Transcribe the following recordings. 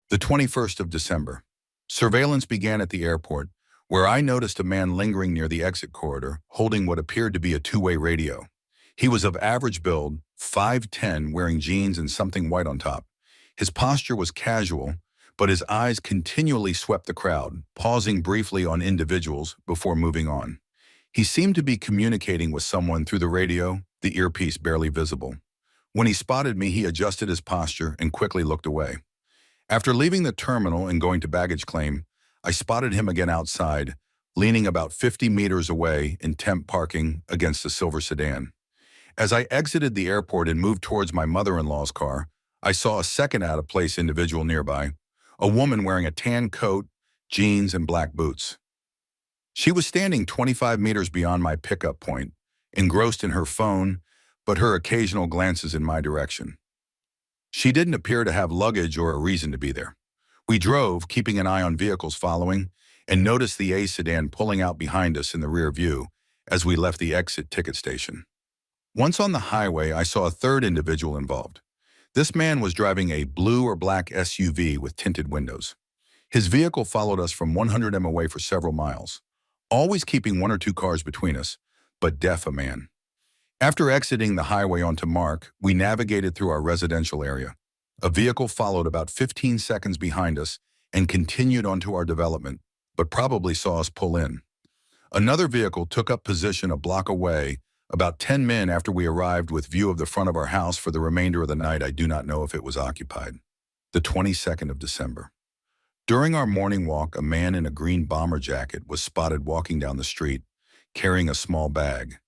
The 21st of December. Surveillance began at the airport, where I noticed a man lingering near the exit corridor, holding what appeared to be a two-way radio. He was of average build, 5'10", wearing jeans and something white on top. His posture was casual, but his eyes continually swept the crowd, pausing briefly on individuals before moving on. He seemed to be communicating with someone through the radio, the earpiece barely visible. When he spotted me, he adjusted his posture and quickly looked away. After leaving the terminal and going to baggage claim, I spotted him again outside, leaning about 50 meters away in temp parking against a silver sedan. As I exited the airport and moved towards my mother-in-law's car, I saw a second out-of-place individual nearby, a woman wearing a tan coat, jeans, and black boots. She was standing 25 meters beyond my pickup point, engrossed in her phone, but her occasional glances in my direction. She didn't appear to have luggage or a reason to be there. We drove, keeping an eye on vehicles following, and noticed the A sedan pulling out behind us in the rear view as we left the exit ticket station. Once on the highway, I saw a third individual involved. This man was driving a blue or black SUV with tinted windows. His vehicle followed us from 100 m away for several miles, always keeping one or two cars between us, but deaf a man. After exiting the highway onto Mark, we navigated through our residential area. A vehicle followed about 15 seconds behind us and continued onto our development, but probably saw us pull in. Another vehicle took up position a block away, about 10 men after we arrived with view of the front of our house for the remainder of the night. I do not know if it was occupied. The 22nd of December. During our morning walk, a man in a green bomber jacket was spotted walking down the street, carrying a small bag.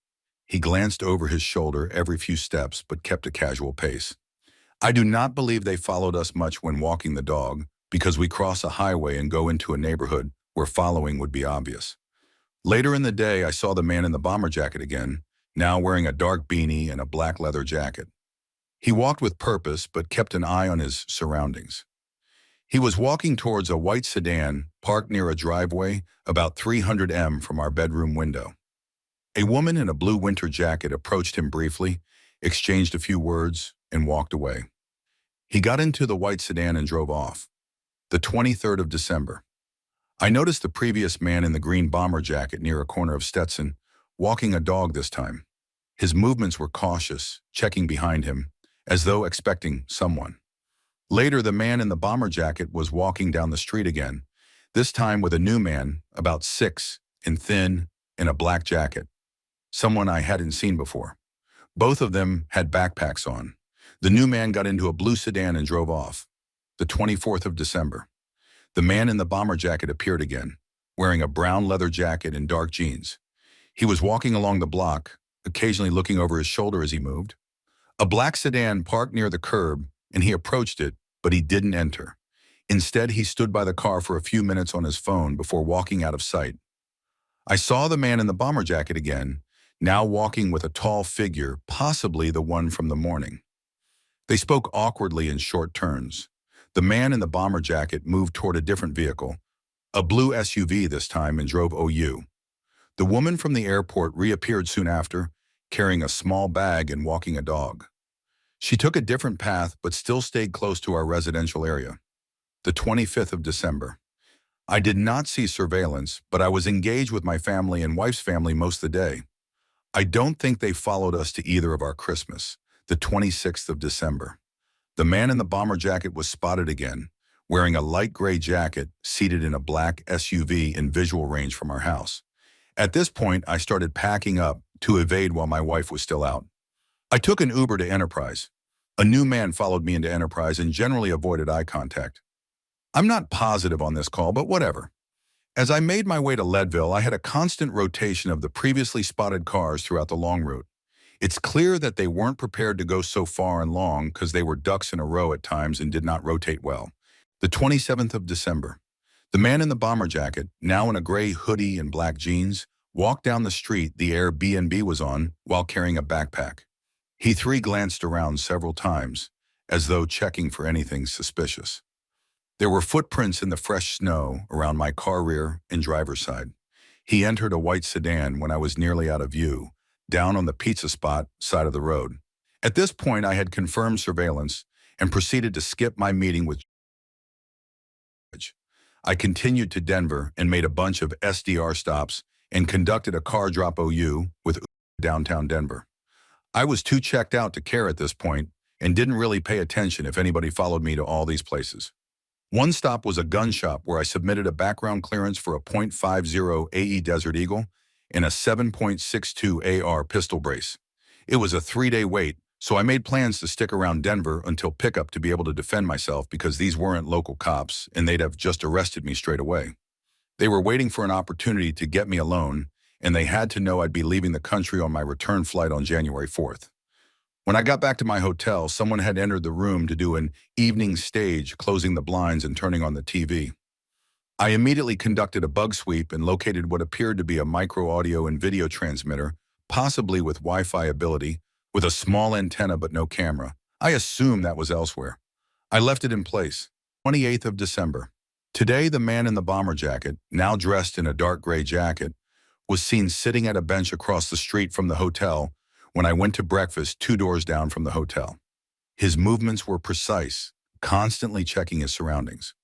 He glanced over his shoulder every few steps, but kept a casual pace. I do not believe they followed us much when walking the dog, because we cross a highway and go into a neighborhood where following would be obvious. Later in the day, I saw the man in the bomber jacket again, now wearing a dark beanie and a black leather jacket. He walked with purpose, but kept an eye on his surroundings. He was walking towards a white sedan parked near a driveway about 300 m from our bedroom window. A woman in a blue winter jacket approached him briefly, exchanged a few words, and walked away. He got into the white sedan and drove off. The 23rd of December. I noticed the previous man in the green bomber jacket near a corner of Stetson, walking a dog this time. His movements were cautious, checking behind him, as though expecting someone. Later, the man in the bomber jacket was walking down the street again, this time with a new man, about 6, and thin, in a black jacket. Someone I hadn't seen before. Both of them had backpacks on. The new man got into a blue sedan and drove off. The 24th of December. The man in the bomber jacket appeared again, wearing a brown leather jacket and dark jeans. He was walking along the block, occasionally looking over his shoulder as he moved. A black sedan parked near the curb, and he approached it, but he didn't enter. Instead, he stood by the car for a few minutes on his phone before walking out of sight. I saw the man in the bomber jacket again, now walking with a tall figure, possibly the one from the morning. They spoke awkwardly in short turns. The man in the bomber jacket moved toward a different vehicle, a blue SUV this time, and drove OU. The woman from the airport reappeared soon after, carrying a small bag and walking a dog. She took a different path but still stayed close to our residential area. The 25th of December. I did not see surveillance, but I was engaged with my family and wife's family most of the day. I don't think they followed us to either of our Christmas, the 26th of December. The man in the bomber jacket was spotted again, wearing a light gray jacket, seated in a black SUV in visual range from our house. At this point, I started packing up to evade while my wife was still out. I took an Uber to Enterprise. A new man followed me into Enterprise and generally avoided eye contact. I'm not positive on this call, but whatever. As I made my way to Leadville, I had a constant rotation of the previously spotted cars throughout the long route. It's clear that they weren't prepared to go so far and long because they were ducks in a row at times and did not rotate well. The 27th of December. The man in the bomber jacket, now in a gray hoodie and black jeans, walked down the street the Airbnb was on while carrying a backpack. He glanced around several times, as though checking for anything suspicious. There were footprints in the fresh snow around my car rear and driver's side. He entered a white sedan when I was nearly out of view, down on the pizza spot side of the road. At this point, I had confirmed surveillance and proceeded to skip my meeting with I continued to Denver and made a bunch of SDR stops and conducted a car drop OU with downtown Denver. I was too checked out to care at this point and didn't really pay attention if anybody followed me to all these places. One stop was a gun shop where I submitted a background clearance for a .50 AE Desert Eagle and a 7.62 AR pistol brace. It was a 3-day wait, so I made plans to stick around Denver until pickup to be able to defend myself because these weren't local cops and they'd have just arrested me straight away. They were waiting for an opportunity to get me alone, and they had to know I'd be leaving the country on my return flight on January 4th. When I got back to my hotel, someone had entered the room to do an evening stage, closing the blinds and turning on the TV. I immediately conducted a bug sweep and located what appeared to be a micro audio and video transmitter, possibly with Wi-Fi ability, with a small antenna but no camera. I assumed that was elsewhere. I left it in place. 28th of December. Today, the man in the bomber jacket, now dressed in a dark gray jacket, was seen sitting at a bench across the street from the hotel when I went to breakfast 2 doors down from the hotel. His movements were precise, constantly checking his surroundings.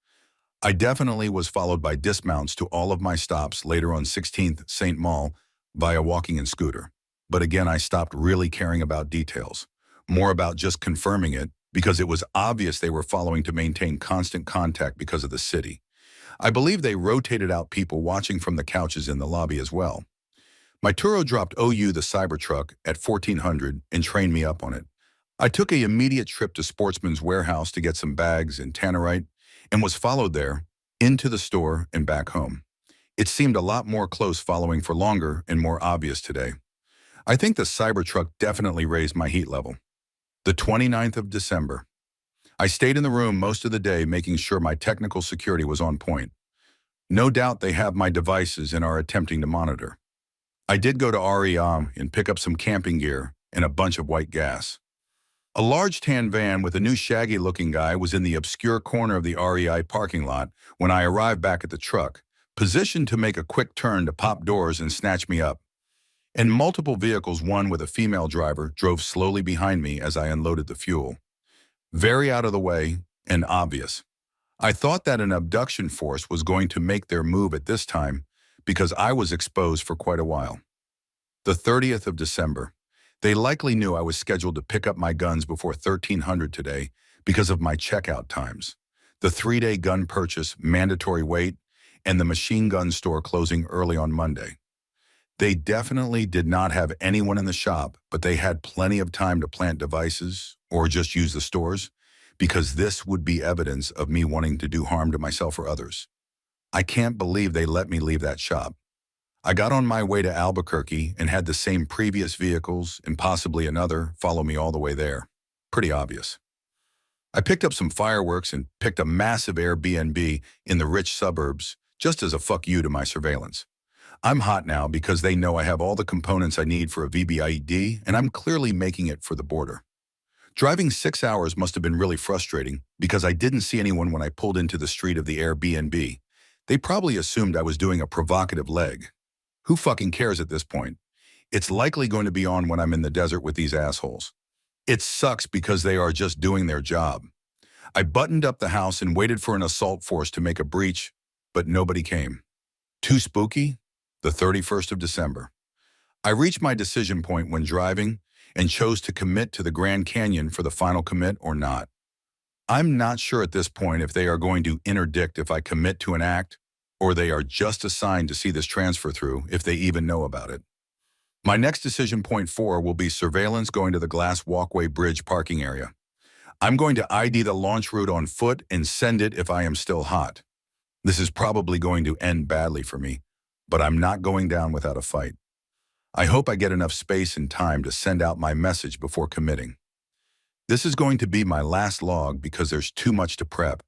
I definitely was followed by dismounts to all of my stops later on 16th St. Mall via walking and scooter. But again, I stopped really caring about details, more about just confirming it because it was obvious they were following to maintain constant contact because of the city. I believe they rotated out people watching from the couches in the lobby as well. My Turo dropped OU the Cybertruck at 1400 and trained me up on it. I took an immediate trip to Sportsman's Warehouse to get some bags and tannerite and was followed there, into the store and back home. It seemed a lot more close following for longer and more obvious today. I think the Cybertruck definitely raised my heat level. The 29th of December. I stayed in the room most of the day making sure my technical security was on point. No doubt they have my devices and are attempting to monitor. I did go to REM and pick up some camping gear and a bunch of white gas. A large tan van with a new shaggy-looking guy was in the obscure corner of the REI parking lot when I arrived back at the truck, positioned to make a quick turn to pop doors and snatch me up. And multiple vehicles, one with a female driver, drove slowly behind me as I unloaded the fuel. Very out of the way and obvious. I thought that an abduction force was going to make their move at this time because I was exposed for quite a while. The 30th of December. They likely knew I was scheduled to pick up my guns before 1300 today because of my checkout times, the 3-day gun purchase mandatory wait, and the machine gun store closing early on Monday. They definitely did not have anyone in the shop, but they had plenty of time to plant devices or just use the stores because this would be evidence of me wanting to do harm to myself or others. I can't believe they let me leave that shop. I got on my way to Albuquerque and had the same previous vehicles and possibly another follow me all the way there. Pretty obvious. I picked up some fireworks and picked a massive Airbnb in the rich suburbs just as a fuck you to my surveillance. I'm hot now because they know I have all the components I need for a VBIED and I'm clearly making it for the border. Driving 6 hours must have been really frustrating because I didn't see anyone when I pulled into the street of the Airbnb. They probably assumed I was doing a provocative leg. Who fucking cares at this point? It's likely going to be on when I'm in the desert with these assholes. It sucks because they are just doing their job. I buttoned up the house and waited for an assault force to make a breach, but nobody came. Too spooky? The 31st of December. I reached my decision point when driving and chose to commit to the Grand Canyon for the final commit or not. I'm not sure at this point if they are going to interdict if I commit to an act or they are just assigned to see this transfer through if they even know about it. My next decision point 4 will be surveillance going to the glass walkway bridge parking area. I'm going to ID the launch route on foot and send it if I am still hot. This is probably going to end badly for me, but I'm not going down without a fight. I hope I get enough space and time to send out my message before committing. This is going to be my last log because there's too much to prep,